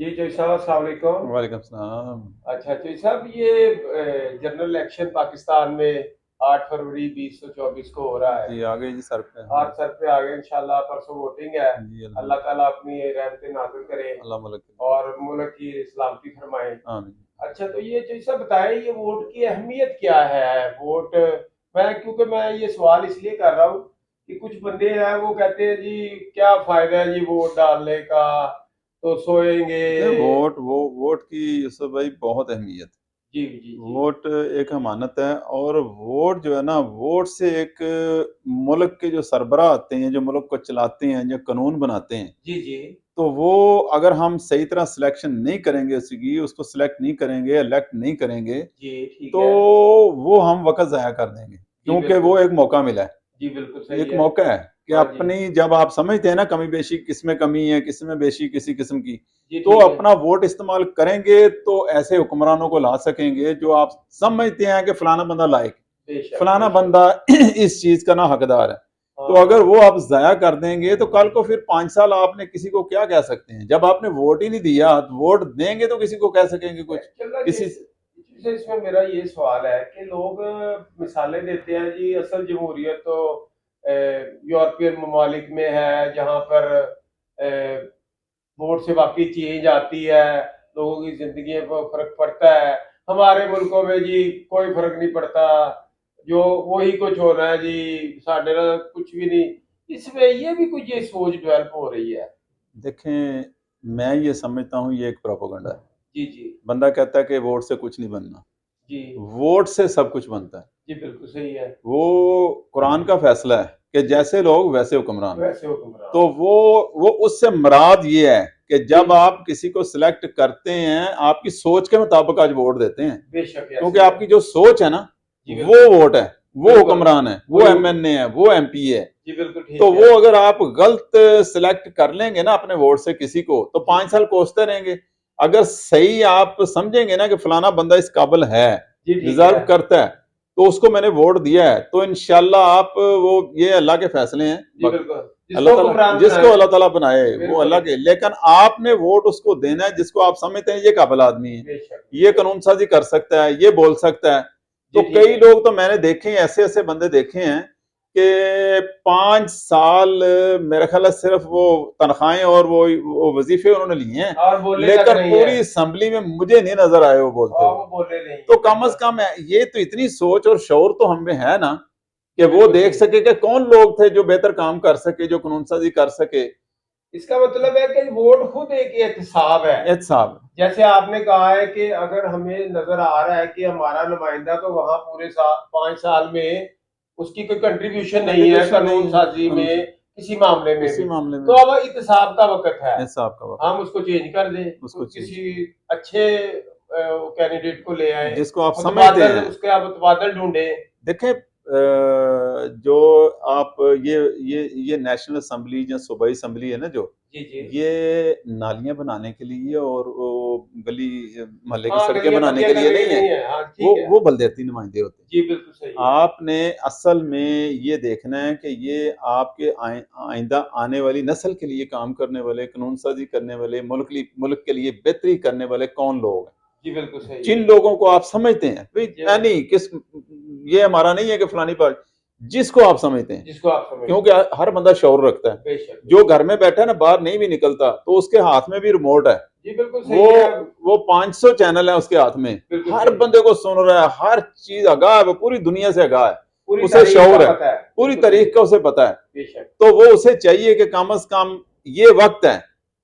جی جی صاحب السلام علیکم۔ وعلیکم السلام۔ اچھا جی صاحب، یہ جنرل الیکشن پاکستان میں 8 فروری 2024 کو ہو رہا ہے جی آگے جی سر پہ اور سر پہ آگے انشاءاللہ پرسوں ووٹنگ ہے۔ جی اللہ تعالیٰ اپنی رحمت نازل کرے اللہ ملک اور ملک کی سلامتی فرمائے۔ آمین۔ اچھا تو یہ جی صاحب بتائیں، یہ ووٹ کی اہمیت کیا ہے؟ ووٹ کیونکہ میں یہ سوال اس لیے کر رہا ہوں کہ کچھ بندے ہیں وہ کہتے ہیں جی کیا فائدہ ہے جی ووٹ ڈالنے کا، تو سوئیں گے۔ ووٹ کی یوسف بھائی بہت اہمیت ہے۔ جی جی جی ووٹ ایک امانت ہے، اور ووٹ جو ہے نا، ووٹ سے ایک ملک کے جو سربراہ آتے ہیں، جو ملک کو چلاتے ہیں، جو قانون بناتے ہیں، جی جی تو وہ اگر ہم صحیح طرح سلیکشن نہیں کریں گے اس کو سلیکٹ نہیں کریں گے، الیکٹ نہیں کریں گے، جی ٹھیک تو ہے۔ وہ ہم وقت ضائع کر دیں گے، جی کیونکہ بالکل، وہ ایک موقع ملا ہے۔ جی بالکل ایک صحیح ہے۔ موقع ہے کہ ہاں جی اپنی، جب آپ سمجھتے ہیں نا کمی بیشی کس میں کمی ہے، کس میں بیشی کسی قسم کی، جی تو ٹھیک ہے، اپنا ووٹ استعمال کریں گے تو ایسے حکمرانوں کو لا سکیں گے جو آپ سمجھتے ہیں کہ فلانا بندہ لائق، بے شک فلانا بے شک۔ بندہ اس چیز کا نا حقدار ہے۔ تو ہاں اگر وہ آپ ضائع کر دیں گے تو کل کو پھر 5 سال آپ نے کسی کو کیا کہہ سکتے ہیں؟ جب آپ نے ووٹ ہی نہیں دیا، ووٹ دیں گے تو کسی کو کہہ سکیں گے کچھ چلو جی، کسی۔ اس میں میرا یہ سوال ہے کہ لوگ مثالیں دیتے ہیں جی اصل جمہوریت تو یورپین ممالک میں ہے، جہاں پر ووٹ سے واقعی چینج آتی ہے، لوگوں کی زندگی پر فرق پڑتا ہے۔ ہمارے ملکوں میں جی کوئی فرق نہیں پڑتا، جو وہی کچھ ہونا ہے جی، ساڈے نال کچھ بھی نہیں۔ اس میں یہ بھی کچھ یہ سوچ ڈیولپ ہو رہی ہے۔ دیکھیں، میں یہ سمجھتا ہوں یہ ایک پروپیگنڈا ہے۔ جی جی بندہ کہتا ہے کہ ووٹ سے کچھ نہیں بننا، جی ووٹ سے سب کچھ بنتا ہے۔ جی بالکل صحیح ہے۔ وہ قرآن کا فیصلہ ہے کہ جیسے لوگ ویسے حکمران، ویسے حکمران، تو وہ اس سے مراد یہ ہے کہ جب آپ کسی کو سلیکٹ کرتے ہیں، آپ کی سوچ کے مطابق آج ووٹ دیتے ہیں، بے شک ایسے کیونکہ ہے۔ آپ کی جو سوچ ہے نا، جی وہ بالکل ووٹ ہے، وہ بالکل، حکمران ہے، وہ وہی ایم این اے ہے، وہ ایم پی ہے۔ جی بالکل ٹھیک تو ہے۔ وہ اگر آپ غلط سلیکٹ کر لیں گے نا اپنے ووٹ سے کسی کو، تو 5 سال کوستے رہیں گے۔ اگر صحیح آپ سمجھیں گے نا کہ فلانا بندہ اس قابل ہے، جی ٹھیک ڈیزرو ہے۔ کرتا ہے، تو اس کو میں نے ووٹ دیا ہے، تو انشاءاللہ آپ وہ، یہ اللہ کے فیصلے ہیں، جی بالکل، جس اللہ کو تعالیٰ حکمران جس کو بنائے، اللہ تعالیٰ بنائے وہ بالکل اللہ کے، لیکن آپ نے ووٹ اس کو دینا ہے جس کو آپ سمجھتے ہیں یہ قابل آدمی ہے، بے شک یہ قانون سازی کر سکتا ہے، یہ بول سکتا ہے۔ جی تو ٹھیک کئی ہے۔ لوگ تو میں نے دیکھے ہیں، ایسے ایسے بندے دیکھے ہیں کہ 5 سال میرے خیال ہے صرف وہ تنخواہیں اور وہ وظیفے انہوں نے لیے ہیں، اور بولے تک لیکن نہیں پوری ہے، اسمبلی میں مجھے نہیں نظر آئے وہ بولتے اور ہوئے۔ وہ بولے نہیں تو ہیں، کم از بالکل کم یہ تو اتنی سوچ اور شعور تو ہم میں ہے نا کہ جی وہ بالکل دیکھ صحیح۔ سکے کہ کون لوگ تھے جو بہتر کام کر سکے، جو قانون سازی کر سکے۔ اس کا مطلب ہے کہ ووٹ خود ایک احتساب ہے۔ احتساب۔ جیسے آپ نے کہا ہے کہ اگر ہمیں نظر آ رہا ہے کہ ہمارا نمائندہ تو وہاں پورے 5 سال میں اس کی کوئی کنٹریبیوشن نہیں ہے کنٹریبیوشن قانون نہیں سازی ہے میں، کسی معاملے میں کسی بھی، معاملے میں، تو اب احتساب کا وقت ہے، احتساب کا وقت، ہم اس کو چینج کر دیں، اس کو چینج کسی اچھے کینڈیڈیٹ کو لے آئیں، جس کو آپ سمجھتے متبادل، ہیں۔ اس کے آپ متبادل ڈھونڈیں۔ دیکھیں، جو آپ یہ نیشنل اسمبلی یا صوبائی اسمبلی ہے نا، جو جی جی یہ نالیاں بنانے کے لیے اور وہ گلی محلے کی ہاں، سڑکیں گلیاں بنانے پکیاں کے لیے کرنے کے نہیں ہے، نہیں ہے، ہاں ٹھیک ہے۔ وہ بلدیاتی نمائندے ہوتے ہیں۔ جی بالکل صحیح ہے۔ آپ نے اصل میں یہ دیکھنا ہے کہ یہ آپ کے آئندہ آنے والی نسل کے لیے کام کرنے والے، قانون سازی کرنے والے، ملک کے لیے بہتری کرنے والے کون لوگ ہیں۔ جی بالکل صحیح جن ہے۔ لوگوں کو آپ سمجھتے ہیں، میں نہیں یہ ہمارا نہیں ہے کہ فلانی پارٹی، جس کو آپ سمجھتے ہیں، جس کو آپ سمجھتے ہیں، کیونکہ ہر بندہ شعور رکھتا ہے۔ بے شک جو گھر میں بیٹھا ہے نا، باہر نہیں بھی نکلتا، تو اس کے ہاتھ میں بھی ریموٹ ہے، جی بالکل صحیح ہے۔ وہ 500 چینل ہیں اس کے ہاتھ میں، بالکل ہر صحیح، بندے کو سن رہا ہے، ہر چیز آگاہ ہے، وہ پوری دنیا سے آگاہ ہے، پوری اسے تاریخ شعور کا ہے، پتہ ہے، پوری بالکل تاریخ صحیح، کا اسے پتا ہے۔ بے شک تو وہ اسے چاہیے کہ کم از کم یہ وقت ہے،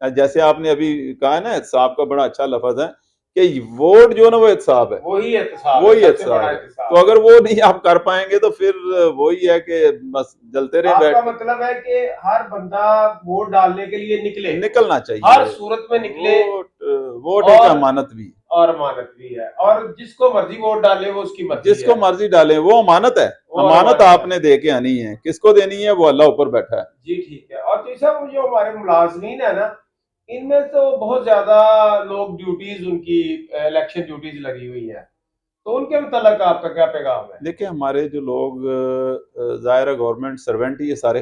جیسے آپ نے ابھی کہا ہے نا، احتساب کا بڑا اچھا لفظ ہے کہ ووٹ جو ہے نا وہ احتساب ہے، وہی احتساب ہے، وہی سب سے بڑا احتساب ہے۔ احتساب تو ہے۔ اگر وہ نہیں آپ کر پائیں گے تو پھر وہی ہے کہ بس جلتے رہیں آپ بیٹھ کا کے۔ مطلب ہے کہ ہر بندہ ووٹ ڈالنے کے لیے نکلے، نکلنا چاہیے، ہر صورت میں نکلے، ووٹ ایک اور امانت بھی، اور امانت بھی ہے، اور جس کو مرضی ووٹ ڈالے وہ اس کی جس مرضی کو ہے، مرضی ڈالیں، وہ امانت ہے، وہ امانت امانت آپ ہے۔ نے دے کے آنی ہے، کس کو دینی ہے وہ اللہ اوپر بیٹھا ہے۔ جی ٹھیک ہے۔ اور جیسا جو ہمارے ملازمین ہیں نا، ان میں تو بہت زیادہ لوگ ڈیوٹیز، ان کی الیکشن ڈیوٹیز لگی ہوئی ہیں، تو ان کے متعلق آپ کا کیا پیغام ہے؟ دیکھیں، ہمارے جو لوگ ظاہر ہے گورنمنٹ سرونٹ ہی ہے سارے،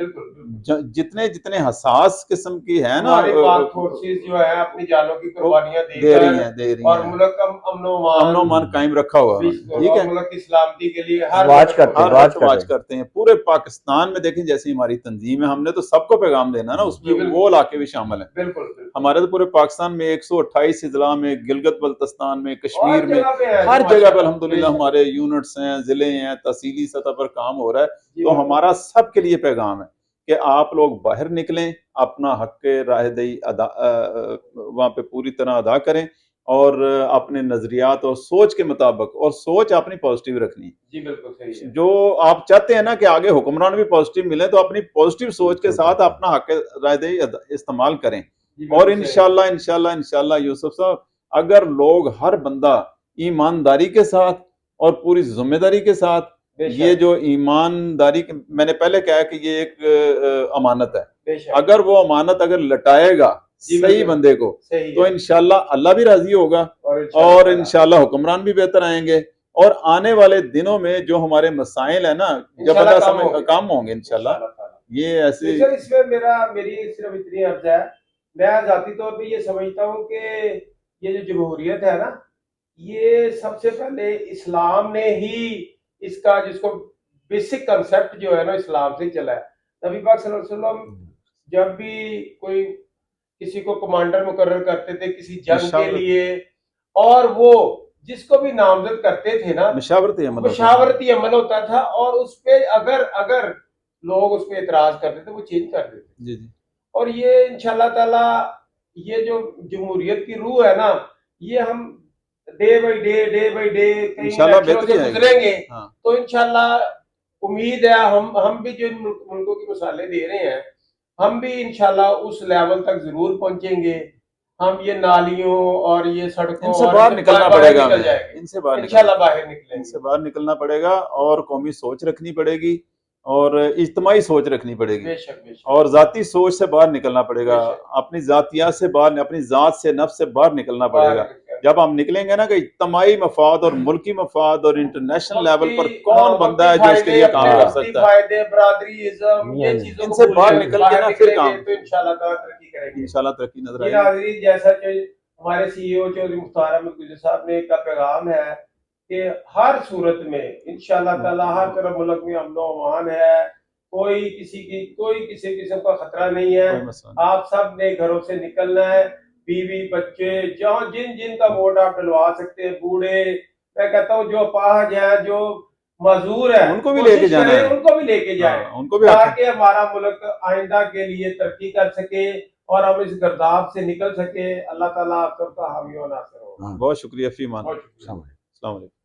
بالکل جتنے جتنے حساس قسم کی ہے نا ہماری پاک فورسز جو ہے اپنی جانوں کی قربانیاں دے رہی ہیں اور ملک کا امن و امان قائم رکھا ہوا ہے، ٹھیک ہے، اور ملک کی سلامتی کے لیے ہر واچ کرتے ہیں، ہر وقت واچ کرتے ہیں پورے پاکستان میں۔ دیکھیں جیسی ہماری تنظیم ہے، ہم نے تو سب کو پیغام دینا نا، اس میں وہ علاقے بھی شامل ہیں۔ بالکل ہمارے تو پورے پاکستان میں 128 اضلاع میں، گلگت بلتستان میں، کشمیر میں، ہر ہر جگہ پہ الحمدللہ ہمارے یونٹس ہیں، ضلع ہیں، تحصیلی سطح پر کام ہو رہا ہے۔ تو ہمارا سب کے لیے پیغام ہے کہ آپ لوگ باہر نکلیں، اپنا حق راہ دہی وہاں پہ پوری طرح ادا کریں، اور اپنے نظریات اور سوچ کے مطابق، اور سوچ اپنی پازیٹیو رکھنی ہے۔ جی بالکل صحیح ہے۔ جو آپ چاہتے ہیں نا کہ آگے حکمران بھی پازیٹیو ملے، تو اپنی پازیٹیو سوچ کے ساتھ اپنا حق رائے دہی استعمال کریں، اور انشاءاللہ یوسف صاحب، اگر لوگ ہر بندہ ایمانداری کے ساتھ اور پوری ذمہ داری کے ساتھ، یہ جو ایمانداری، میں نے پہلے کہا کہ یہ ایک امانت ہے، اگر وہ امانت اگر لٹائے گا صحیح بندے کو، تو انشاءاللہ اللہ بھی راضی ہوگا، اور انشاءاللہ حکمران بھی بہتر آئیں گے، اور آنے والے دنوں میں جو ہمارے مسائل ہیں نا، جب کام ہوں گے انشاءاللہ۔ یہ ایسے اس میں میری صرف اتنی عرض ہے، میں ذاتی طور پہ یہ سمجھتا ہوں کہ یہ جو جمہوریت ہے نا، یہ سب سے پہلے اسلام نے ہی اس کا، جس کو بیسک کنسپٹ جو ہے نا اسلام سے چلا ہے۔ نبی پاک صلی اللہ علیہ وسلم جب بھی کوئی کسی کو کمانڈر مقرر کرتے تھے کسی جنگ کے لیے، اور وہ جس کو بھی نامزد کرتے تھے نا، مشاورتی عمل ہوتا تھا، اور اس پہ اگر لوگ اس پہ اعتراض کرتے تھے وہ چینج کر دیتے۔ جی جی، اور یہ انشاءاللہ تعالی یہ جو جمہوریت کی روح ہے نا، یہ ہم ڈے بائی ڈے انشاءاللہ سے گزریں گے، تو انشاءاللہ امید ہے ہم بھی جو ان ملکوں کی مثالیں دے رہے ہیں، ہم بھی انشاءاللہ اس لیول تک ضرور پہنچیں گے۔ ہم یہ نالیوں اور یہ سڑکوں ان سے باہر نکلنا پڑے گا، ان سے باہر نکلنا پڑے گا، اور قومی سوچ رکھنی پڑے گی، اور اجتماعی سوچ رکھنی پڑے گی، اور ذاتی سوچ سے باہر نکلنا پڑے گا، اپنی ذاتیات سے باہر، اپنی ذات سے، نفس سے باہر نکلنا پڑے گا۔ جب ہم نکلیں گے نا کہ اجتماعی مفاد اور ملکی مفاد اور انٹرنیشنل لیول پر کون بندہ ہے جو اس کے لیے کام کر سکتا ہے، برادریزم، یہ چیزوں ان سے باہر نکل کے نا پھر کام، تو انشاءاللہ ترقی کریں گے، انشاءاللہ ترقی نظر آئے گی۔ جیسا کہ ہمارے سی او چودھری مختار احمد گجر صاحب نے کا پیغام ہے کہ ہر صورت میں انشاءاللہ تعالی ہر طرف ملک میں امن و امان ہے، کوئی کسی قسم کا خطرہ نہیں ہے۔ آپ سب نے گھروں سے نکلنا ہے، بیوی بچے جن کا ووٹ آپ ڈلوا سکتے ہیں، بوڑھے، میں کہتا ہوں جو اپاہج ہیں، جو معذور ہیں، ان کو بھی لے کے جانا ہے، ان کو بھی لے کے جائیں، تاکہ ہمارا ملک آئندہ کے لیے ترقی کر سکے اور ہم اس گرداب سے نکل سکے۔ اللہ تعالیٰ آپ سب کا حامی و ناصر ہو۔ بہت شکریہ فی امان۔ السلام علیکم۔ السلام علیکم۔